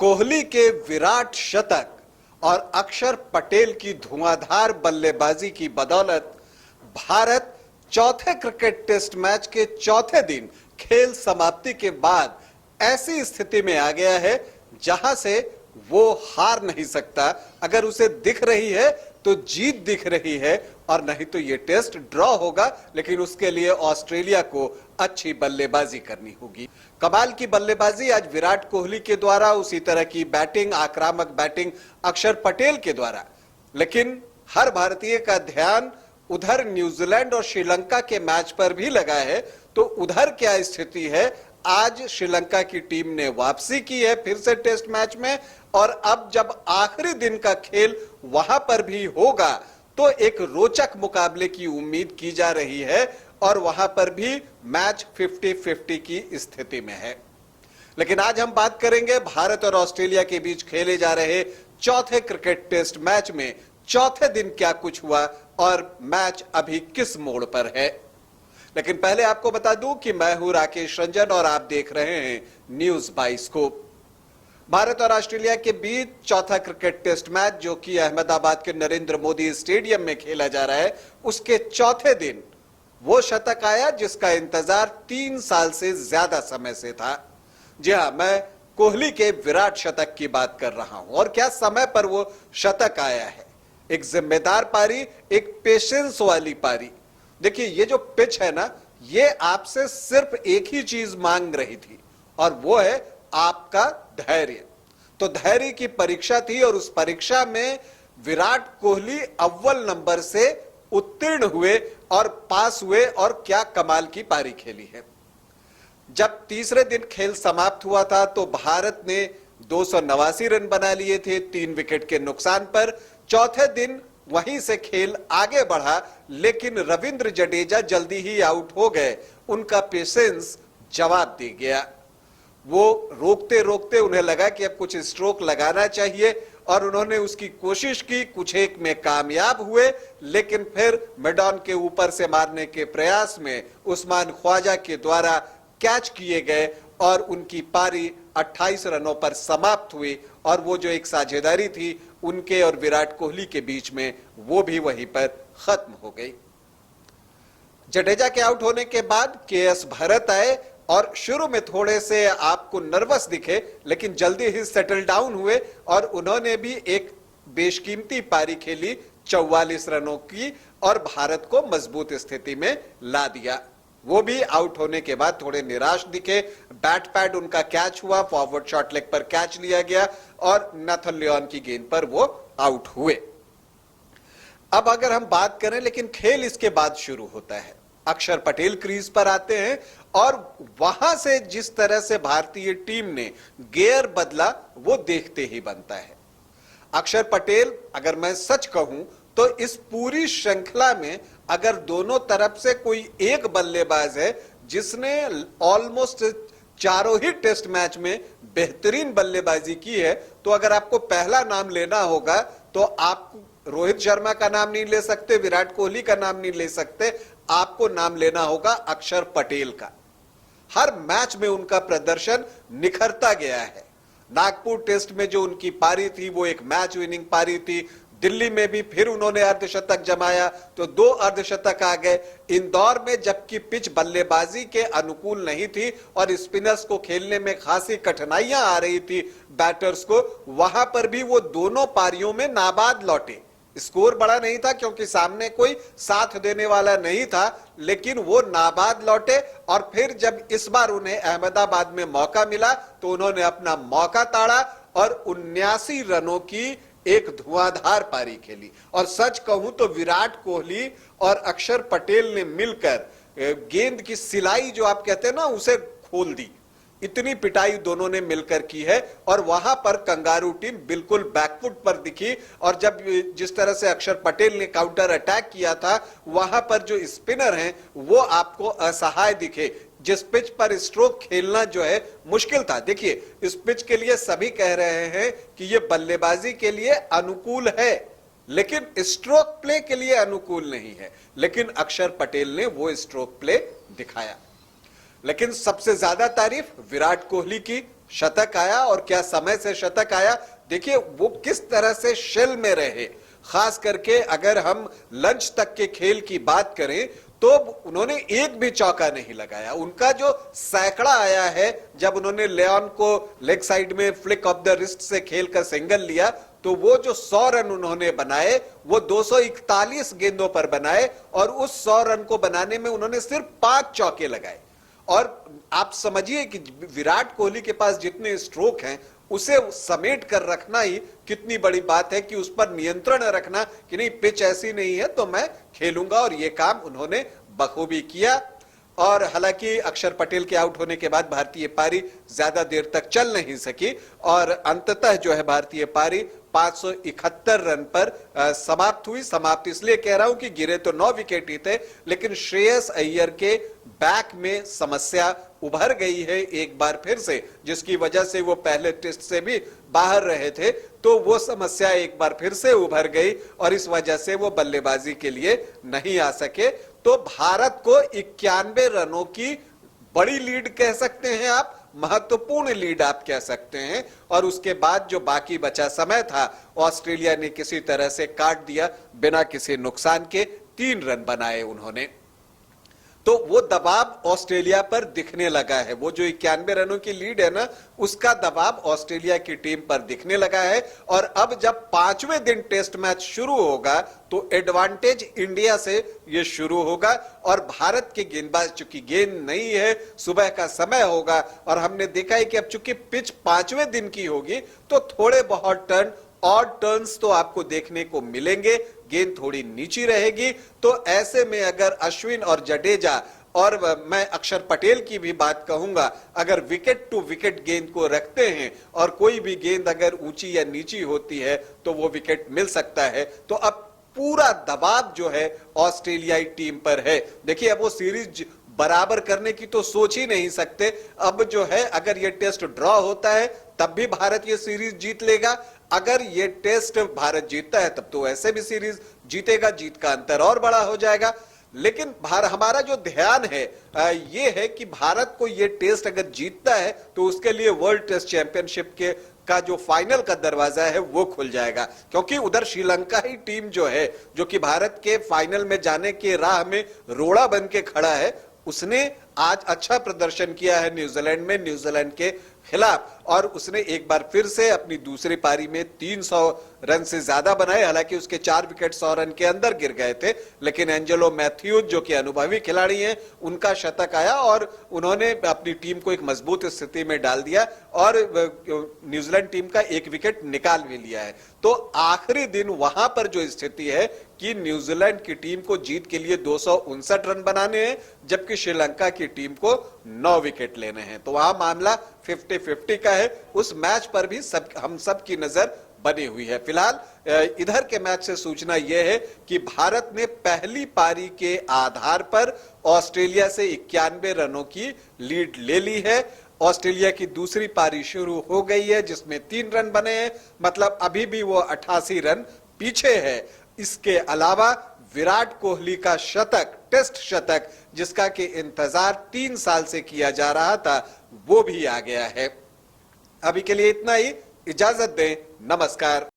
कोहली के विराट शतक और अक्षर पटेल की धुआंधार बल्लेबाजी की बदौलत भारत चौथे क्रिकेट टेस्ट मैच के चौथे दिन खेल समाप्ति के बाद ऐसी स्थिति में आ गया है जहां से वो हार नहीं सकता। अगर उसे दिख रही है तो जीत दिख रही है, और नहीं तो ये टेस्ट ड्रॉ होगा। लेकिन उसके लिए ऑस्ट्रेलिया को अच्छी बल्लेबाजी करनी होगी। कमाल की बल्लेबाजी आज विराट कोहली के द्वारा, उसी तरह की बैटिंग, आक्रामक बैटिंग अक्षर पटेल के द्वारा। लेकिन हर भारतीय का ध्यान उधर न्यूजीलैंड और श्रीलंका के मैच पर भी लगा है। तो उधर क्या स्थिति है? आज श्रीलंका की टीम ने वापसी की है फिर से टेस्ट मैच में, और अब जब आखिरी दिन का खेल वहां पर भी होगा तो एक रोचक मुकाबले की उम्मीद की जा रही है, और वहां पर भी मैच 50-50 की स्थिति में है। लेकिन आज हम बात करेंगे भारत और ऑस्ट्रेलिया के बीच खेले जा रहे चौथे क्रिकेट टेस्ट मैच में चौथे दिन क्या कुछ हुआ और मैच अभी किस मोड़ पर है। लेकिन पहले आपको बता दूं कि मैं हूं राकेश रंजन और आप देख रहे हैं न्यूज बाइस्कोप। भारत और ऑस्ट्रेलिया के बीच चौथा क्रिकेट टेस्ट मैच, जो कि अहमदाबाद के नरेंद्र मोदी स्टेडियम में खेला जा रहा है, उसके चौथे दिन वो शतक आया जिसका इंतजार 3 साल से ज्यादा समय से था। जी हां, मैं कोहली के विराट शतक की बात कर रहा हूं। और क्या समय पर वो शतक आया है। एक जिम्मेदार पारी, एक पेशेंस वाली पारी। देखिए, ये जो पिच है ना, ये आपसे सिर्फ एक ही चीज मांग रही थी, और वो है आपका धैर्य। तो धैर्य की परीक्षा थी, और उस परीक्षा में विराट कोहली अव्वल नंबर से उत्तीर्ण हुए और पास हुए, और क्या कमाल की पारी खेली है। जब तीसरे दिन खेल समाप्त हुआ था तो भारत ने 289 रन बना लिए थे 3 विकेट के नुकसान पर। चौथे दिन वहीं से खेल आगे बढ़ा, लेकिन रविंद्र जडेजा जल्दी ही आउट हो गए। उनका पेशेंस जवाब दे गया। वो रोकते रोकते उन्हें लगा कि अब कुछ स्ट्रोक लगाना चाहिए, और उन्होंने उसकी कोशिश की। कुछ एक में कामयाब हुए, लेकिन फिर मिडॉन के ऊपर से मारने के प्रयास में उस्मान ख्वाजा के द्वारा कैच किए गए, और उनकी पारी 28 रनों पर समाप्त हुई। और वो जो एक साझेदारी थी उनके और विराट कोहली के बीच में, वो भी वहीं पर खत्म हो गई। जडेजा के आउट होने के बाद के.एस. भरत आए, और शुरू में थोड़े से आपको नर्वस दिखे, लेकिन जल्दी ही सेटल डाउन हुए, और उन्होंने भी एक बेशकीमती पारी खेली 44 रनों की, और भारत को मजबूत स्थिति में ला दिया। वो भी आउट होने के बाद थोड़े निराश दिखे। बैट पैड उनका कैच हुआ, फॉरवर्ड शॉट लेग पर कैच लिया गया, और नाथन लियोन की गेंद पर वो आउट हुए। अब अगर हम बात करें, लेकिन खेल इसके बाद शुरू होता है। अक्षर पटेल क्रीज पर आते हैं, और वहां से जिस तरह से भारतीय टीम ने गियर बदला वो देखते ही बनता है। अक्षर पटेल, अगर मैं सच कहूं तो इस पूरी श्रृंखला में अगर दोनों तरफ से कोई एक बल्लेबाज है जिसने ऑलमोस्ट चारों ही टेस्ट मैच में बेहतरीन बल्लेबाजी की है, तो अगर आपको पहला नाम लेना होगा तो आप रोहित शर्मा का नाम नहीं ले सकते, विराट कोहली का नाम नहीं ले सकते, आपको नाम लेना होगा अक्षर पटेल का। हर मैच में उनका प्रदर्शन निखरता गया है। नागपुर टेस्ट में जो उनकी पारी थी वो एक मैच विनिंग पारी थी। दिल्ली में भी फिर उन्होंने अर्धशतक जमाया तो 2 अर्धशतक आ गए। इंदौर में जबकि पिच बल्लेबाजी के अनुकूल नहीं थी और स्पिनर्स को खेलने में खासी कठिनाइयां आ रही थी बैटर्स को, वहां पर भी वो दोनों पारियों में नाबाद लौटे। स्कोर बड़ा नहीं था क्योंकि सामने कोई साथ देने वाला नहीं था, लेकिन वो नाबाद लौटे। और फिर जब इस बार उन्हें अहमदाबाद में मौका मिला तो उन्होंने अपना मौका ताड़ा और 79 रनों की एक धुआंधार पारी खेली। और सच कहूं तो विराट कोहली और अक्षर पटेल ने मिलकर गेंद की सिलाई जो आप कहते हैं ना, उसे खोल दी। इतनी पिटाई दोनों ने मिलकर की है, और वहां पर कंगारू टीम बिल्कुल बैकफुट पर दिखी। और जब जिस तरह से अक्षर पटेल ने काउंटर अटैक किया था, वहां पर जो स्पिनर हैं वो आपको असहाय दिखे। जिस पिच पर स्ट्रोक खेलना जो है मुश्किल था। देखिए, इस पिच के लिए सभी कह रहे हैं कि ये बल्लेबाजी के लिए अनुकूल है, लेकिन स्ट्रोक प्ले के लिए अनुकूल नहीं है। लेकिन अक्षर पटेल ने वो स्ट्रोक प्ले दिखाया। लेकिन सबसे ज्यादा तारीफ विराट कोहली की शतक आया और क्या समय से शतक आया। देखिए वो किस तरह से शेल में रहे, खास करके अगर हम लंच तक के खेल की बात करें तो उन्होंने एक भी चौका नहीं लगाया। उनका जो सैकड़ा आया है जब उन्होंने लियोन को लेग साइड में फ्लिक ऑफ द रिस्ट से खेलकर सिंगल लिया, तो वो जो 100 रन उन्होंने बनाए वो 241 गेंदों पर बनाए और उस 100 रन को बनाने में उन्होंने सिर्फ 5 चौके लगाए। और आप समझिए कि विराट कोहली के पास जितने स्ट्रोक हैं उसे समेट कर रखना ही कितनी बड़ी बात है, कि उस पर नियंत्रण रखना कि नहीं पिच ऐसी नहीं है तो मैं खेलूंगा, और यह काम उन्होंने बखूबी किया। और हालांकि अक्षर पटेल के आउट होने के बाद भारतीय पारी ज्यादा देर तक चल नहीं सकी और अंततः जो है भारतीय पारी 571 रन पर समाप्त हुई। समाप्त इसलिए कह रहा हूं कि गिरे तो 9 विकेट ही थे, लेकिन श्रेयस अय्यर के बैक में समस्या उभर गई है एक बार फिर से, जिसकी वजह से वो पहले टेस्ट से भी बाहर रहे थे, तो वो समस्या एक बार फिर से उभर गई और इस वजह से वो बल्लेबाजी के लिए नहीं आ सके। तो भारत को 91 रनों की बड़ी लीड कह सकते हैं आप, महत्वपूर्ण लीड आप कह सकते हैं, और उसके बाद जो बाकी बचा समय था ऑस्ट्रेलिया ने किसी तरह से काट दिया बिना किसी नुकसान के। 3 रन बनाए उन्होंने, तो वो दबाव ऑस्ट्रेलिया पर दिखने लगा है। वो जो 91 रनों की लीड है ना, उसका दबाव ऑस्ट्रेलिया की टीम पर दिखने लगा है। और अब जब 5वें दिन टेस्ट मैच शुरू होगा तो एडवांटेज इंडिया से ये शुरू होगा और भारत के गेंदबाज, चूंकि गेंद नहीं है, सुबह का समय होगा और हमने देखा है कि अब चूंकि पिच 5वें दिन की होगी तो थोड़े बहुत टर्न, ऑड टर्न्स तो आपको देखने को मिलेंगे, गेंद थोड़ी नीची रहेगी। तो ऐसे में अगर अश्विन और जडेजा, और मैं अक्षर पटेल की भी बात कहूंगा, अगर विकेट टू विकेट गेंद को रखते हैं और कोई भी गेंद अगर ऊंची या नीची होती है तो वो विकेट मिल सकता है। तो अब पूरा दबाव जो है ऑस्ट्रेलियाई टीम पर है। देखिए अब वो सीरीज बराबर करने की तो सोच ही नहीं सकते। अब जो है अगर ये टेस्ट ड्रॉ होता है तब भी भारत ये सीरीज जीत लेगा, अगर ये टेस्ट भारत जीतता है तब तो ऐसे भी सीरीज जीतेगा, जीत का अंतर और बड़ा हो जाएगा। लेकिन हमारा जो ध्यान है ये है कि भारत को ये टेस्ट अगर जीतता है तो उसके लिए वर्ल्ड टेस्ट चैंपियनशिप के का जो फाइनल का दरवाजा है वो खुल जाएगा, क्योंकि उधर श्रीलंका ही टीम जो है, जो कि भारत के फाइनल में जाने के राह में रोड़ा बन के खड़ा है, उसने आज अच्छा प्रदर्शन किया है न्यूजीलैंड में, न्यूजीलैंड के खिलाफ, और उसने एक बार फिर से अपनी दूसरी पारी में 300 रन से ज्यादा बनाए। हालांकि उसके 4 विकेट 100 रन के अंदर गिर गए थे, लेकिन एंजेलो मैथ्यूज जो कि अनुभवी खिलाड़ी हैं, उनका शतक आया और उन्होंने अपनी टीम को एक मजबूत स्थिति में डाल दिया और न्यूजीलैंड टीम का 1 विकेट निकाल भी लिया है। तो आखिरी दिन वहां पर जो स्थिति है कि न्यूजीलैंड की टीम को जीत के लिए 259 रन बनाने हैं, जबकि श्रीलंका की टीम को 9 विकेट लेने हैं। तो वहां मामला 50-50 का है। उस मैच पर भी हम सब की नजर बनी हुई है। फिलहाल इधर के मैच से सूचना यह है कि भारत ने पहली पारी के आधार पर ऑस्ट्रेलिया से 91 रनों की लीड ले ली है। ऑस्ट्रेलिया की दूसरी पारी शुरू हो गई है जिसमें 3 रन बने हैं, मतलब अभी भी वो 88 रन पीछे है। इसके अलावा विराट कोहली का शतक, टेस्ट शतक, जिसका कि इंतजार 3 साल से किया जा रहा था, वो भी आ गया है। अभी के लिए इतना ही, इजाजत दें, नमस्कार।